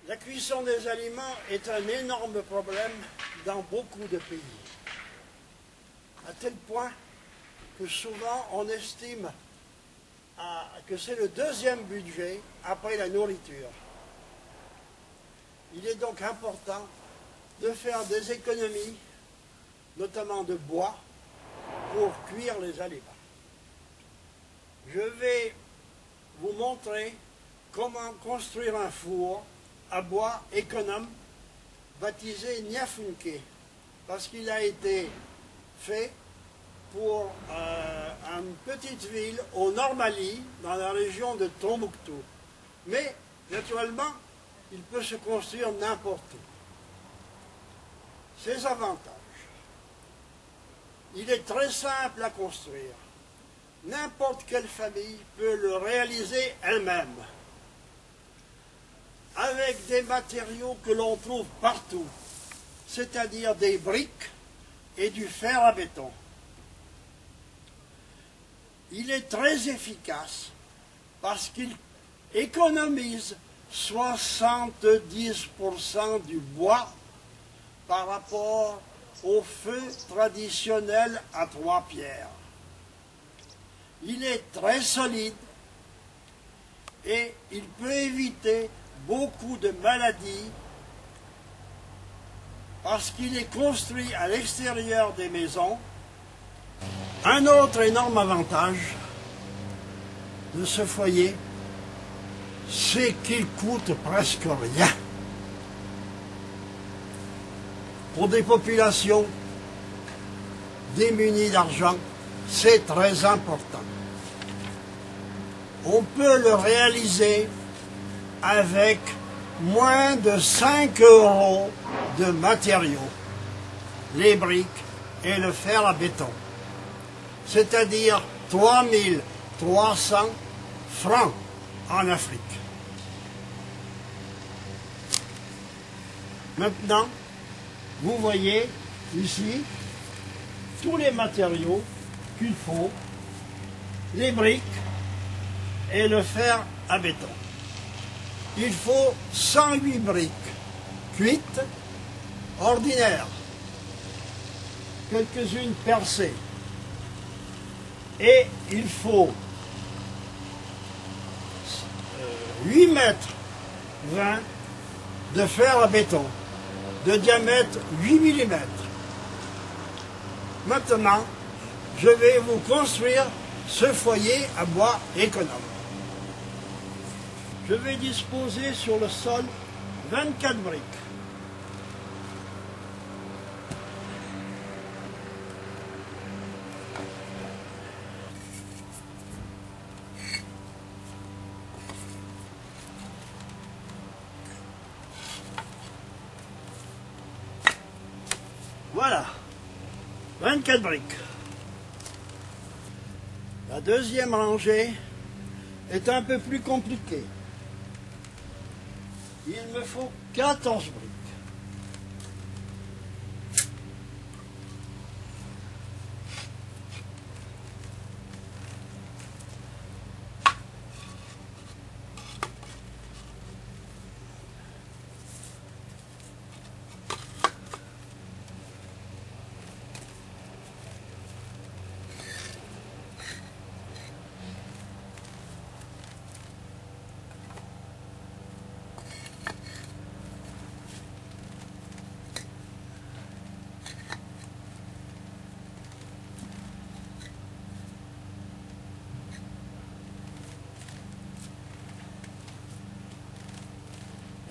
La cuisson des aliments est un énorme problème dans beaucoup de pays, à tel point que souvent on estime que c'est le deuxième budget après la nourriture. Il est donc important de faire des économies, notamment de bois, pour cuire les aliments. Je vais vous montrer comment construire un four à bois économe baptisé Nyafunke, parce qu'il a été fait pour une petite ville au Nord Mali, dans la région de Tombouctou. Mais, naturellement, il peut se construire n'importe où. Ses avantages. Il est très simple à construire. N'importe quelle famille peut le réaliser elle-même, avec des matériaux que l'on trouve partout, c'est-à-dire des briques et du fer à béton. Il est très efficace parce qu'il économise 70% du bois par rapport au feu traditionnel à 3 pierres. Il est très solide et il peut éviter beaucoup de maladies parce qu'il est construit à l'extérieur des maisons. Un autre énorme avantage de ce foyer, c'est qu'il coûte presque rien. Pour des populations démunies d'argent, c'est très important. On peut le réaliser avec moins de 5 € de matériaux, les briques et le fer à béton, c'est-à-dire 3300 francs en Afrique. Maintenant, vous voyez ici tous les matériaux qu'il faut, les briques et le fer à béton. Il faut 108 briques cuites, ordinaires, quelques-unes percées. Et il faut 8 mètres 20 de fer à béton, de diamètre 8 mm. Maintenant, je vais vous construire ce foyer à bois économe. Je vais disposer sur le sol 24 briques. Voilà, 24 briques. La deuxième rangée est un peu plus compliquée. Il me faut 14 briques.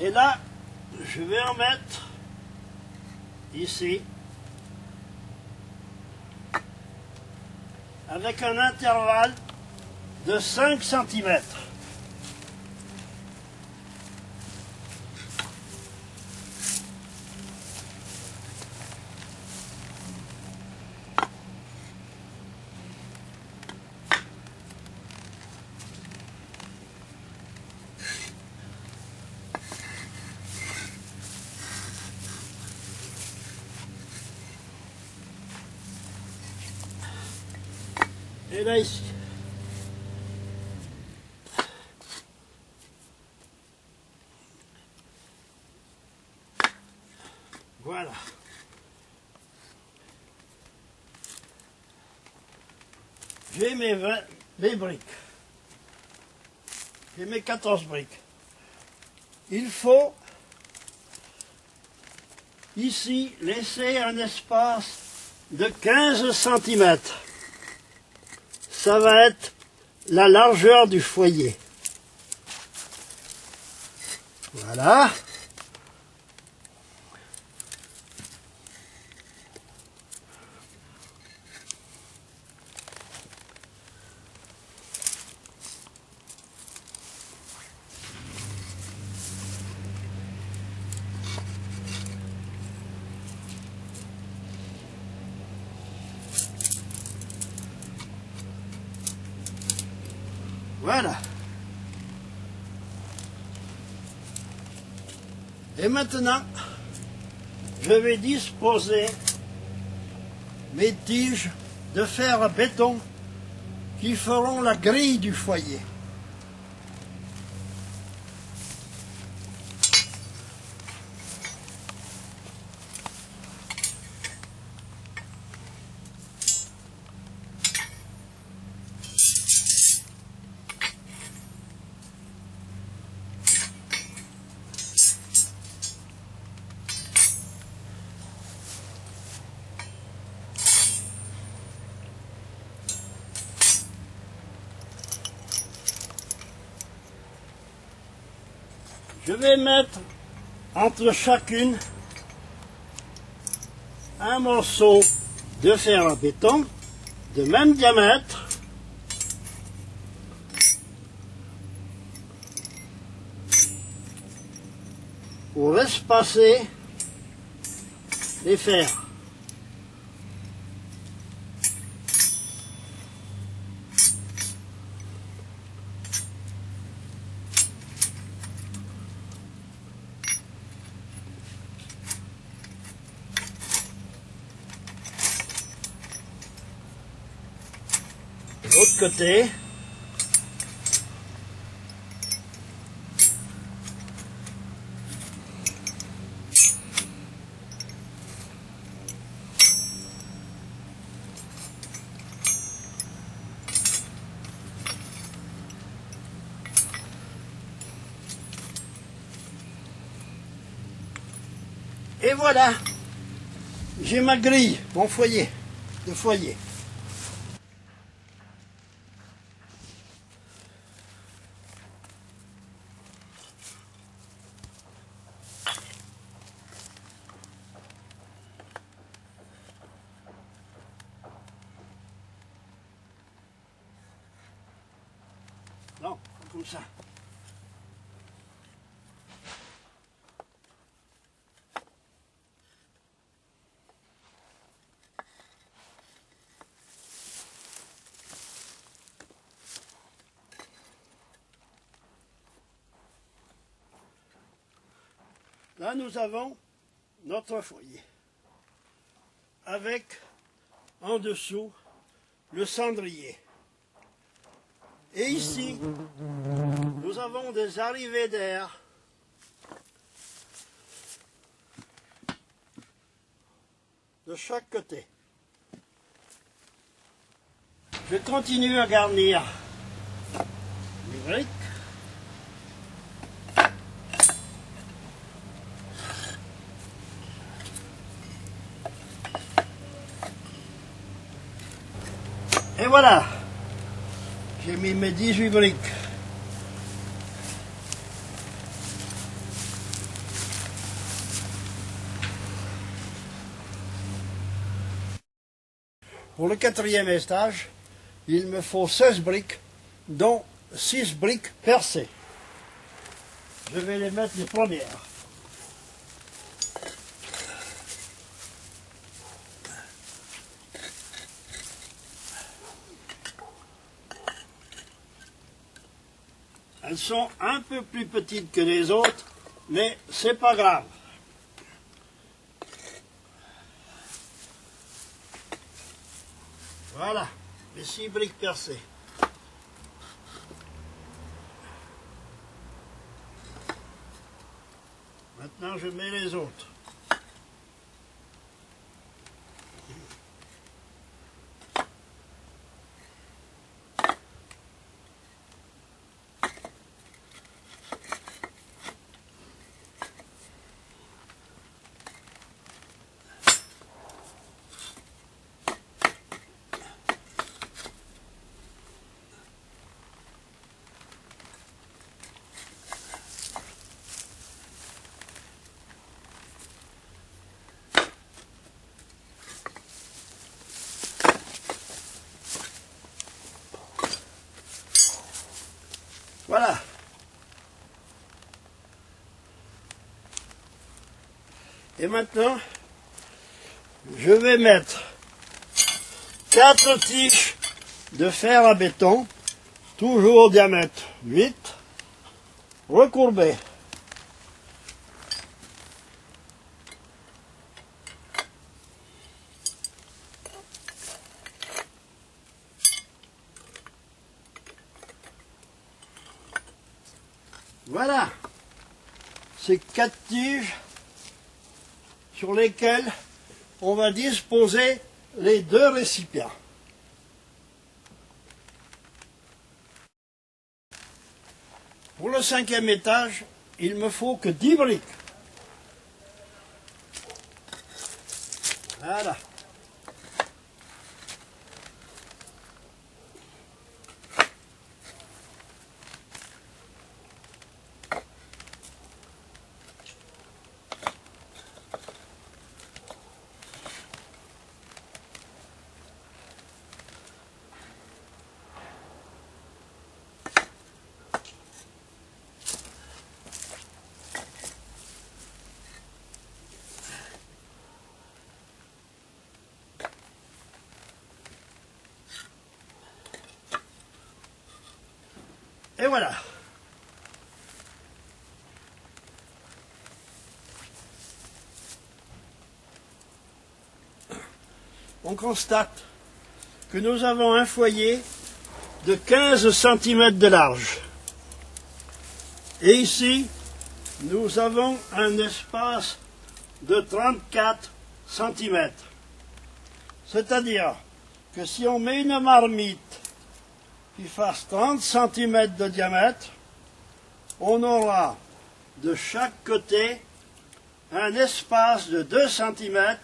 Et là, je vais en mettre ici, avec un intervalle de 5 cm. Et là ici. Voilà. J'ai mes briques. J'ai mes 14 briques. Il faut ici laisser un espace de 15 cm. Ça va être la largeur du foyer. Voilà. Voilà. Et maintenant, je vais disposer mes tiges de fer à béton qui feront la grille du foyer. Je vais mettre entre chacune un morceau de fer à béton de même diamètre pour espacer les fers. De l'autre côté, et voilà, j'ai ma grille, mon foyer, de foyer. Non, comme ça. Là, nous avons notre foyer, avec en dessous le cendrier. Et ici, nous avons des arrivées d'air de chaque côté. Je continue à garnir les briques. Et voilà, j'ai mis mes 18 briques. Pour le quatrième étage, il me faut 16 briques, dont 6 briques percées. Je vais les mettre les premières. Elles sont un peu plus petites que les autres, mais c'est pas grave. Voilà, les 6 briques percées. Maintenant, je mets les autres. Voilà. Et maintenant, je vais mettre 4 tiges de fer à béton, toujours au diamètre 8, recourbées. Voilà, ces 4 tiges sur lesquelles on va disposer les 2 récipients. Pour le 5e étage, il me faut que 10 briques. Voilà. Et voilà. On constate que nous avons un foyer de 15 cm de large. Et ici, nous avons un espace de 34 cm. C'est-à-dire que si on met une marmite qui fasse 30 cm de diamètre, on aura de chaque côté un espace de 2 cm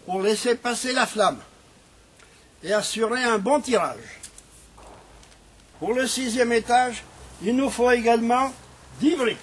pour laisser passer la flamme et assurer un bon tirage. Pour le 6e étage, il nous faut également 10 briques.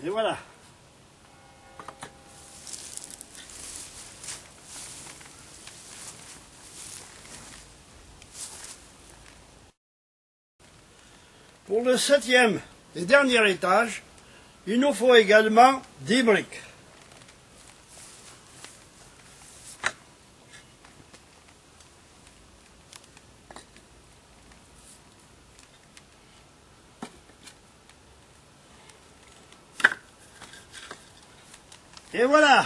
Et voilà. Pour le 7e et dernier étage, il nous faut également 10 briques. Et voilà,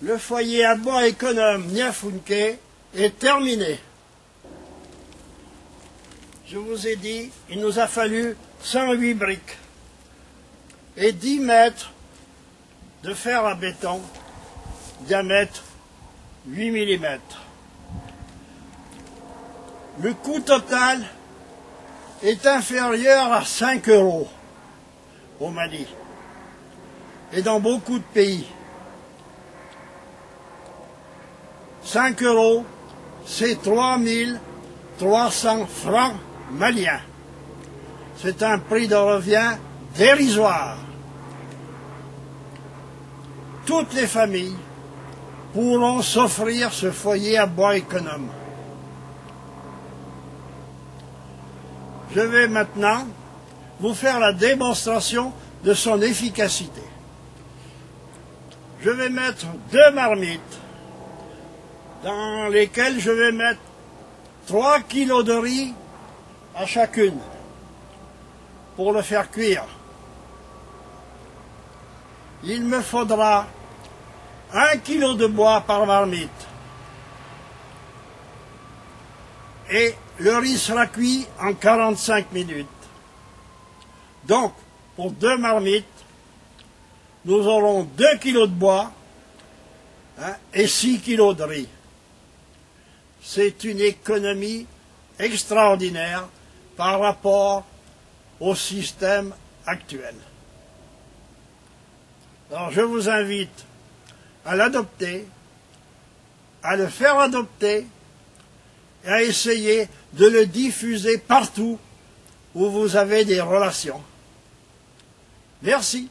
le foyer à bois économe Niafunke est terminé. Je vous ai dit, il nous a fallu 108 briques et 10 mètres de fer à béton, diamètre 8 mm. Le coût total est inférieur à 5 € au Mali et dans beaucoup de pays. 5 €, c'est 3300 francs maliens. C'est un prix de revient dérisoire. Toutes les familles pourront s'offrir ce foyer à bois économe. Je vais maintenant vous faire la démonstration de son efficacité. Je vais mettre 2 marmites dans lesquelles je vais mettre 3 kg de riz à chacune pour le faire cuire. Il me faudra 1 kg de bois par marmite. Et le riz sera cuit en 45 minutes. Donc, pour 2 marmites, nous aurons 2 kilos de bois, hein, et 6 kilos de riz. C'est une économie extraordinaire par rapport au système actuel. Alors je vous invite à l'adopter, à le faire adopter et à essayer de le diffuser partout où vous avez des relations. Merci.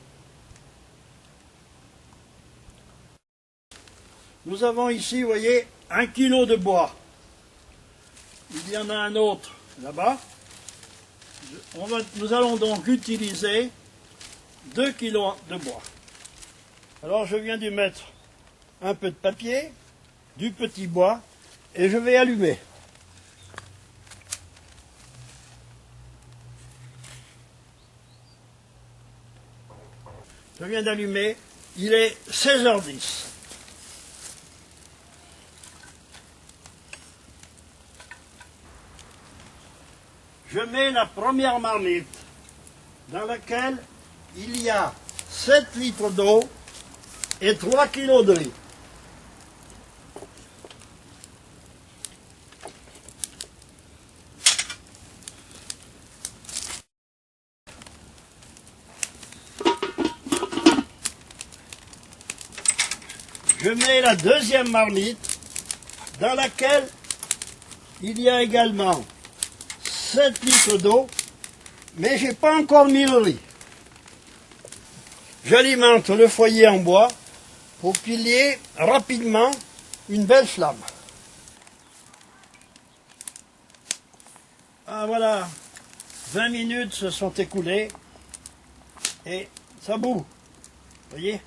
Nous avons ici, vous voyez, 1 kilo de bois. Il y en a un autre là-bas. Nous allons donc utiliser 2 kilos de bois. Alors je viens d'y mettre un peu de papier, du petit bois, et je vais allumer. Je viens d'allumer, il est 16h10. Je mets la première marmite dans laquelle il y a 7 litres d'eau et 3 kilos de riz. Je mets la deuxième marmite dans laquelle il y a également 7 litres d'eau, mais je n'ai pas encore mis le riz. J'alimente le foyer en bois pour qu'il y ait rapidement une belle flamme. Ah voilà, 20 minutes se sont écoulées et ça bout. Vous voyez?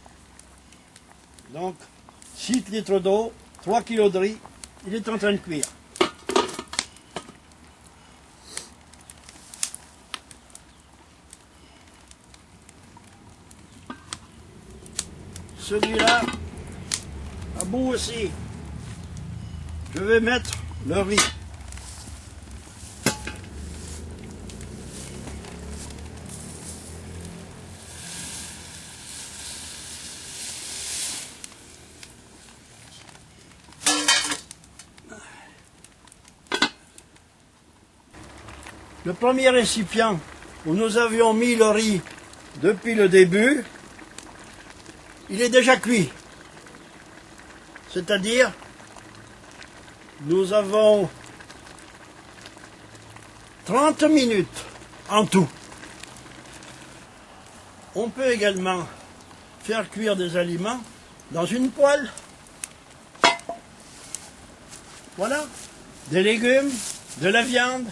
Donc, 6 litres d'eau, 3 kilos de riz, il est en train de cuire. Celui-là, à bout aussi. Je vais mettre le riz. Le premier récipient où nous avions mis le riz depuis le début, il est déjà cuit. C'est-à-dire, nous avons 30 minutes en tout. On peut également faire cuire des aliments dans une poêle. Voilà, des légumes, de la viande.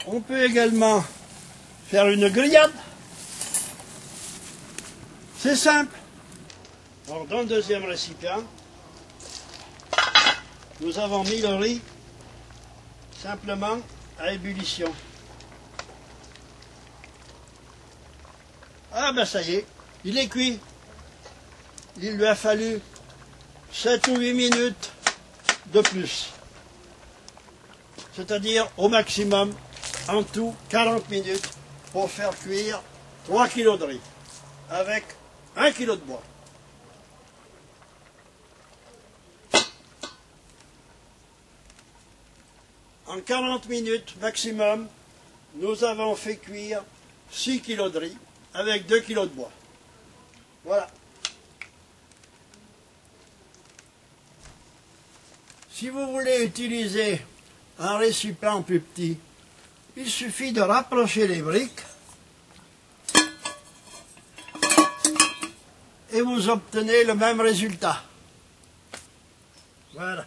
On peut également faire une grillade. C'est simple. Alors, dans le deuxième récipient, nous avons mis le riz simplement à ébullition. Ah ben ça y est, il est cuit. Il lui a fallu 7 ou 8 minutes de plus. C'est-à-dire au maximum, en tout, 40 minutes pour faire cuire 3 kilos de riz avec 1 kilo de bois. En 40 minutes maximum, nous avons fait cuire 6 kilos de riz avec 2 kilos de bois. Voilà. Si vous voulez utiliser un récipient plus petit, il suffit de rapprocher les briques et vous obtenez le même résultat. Voilà.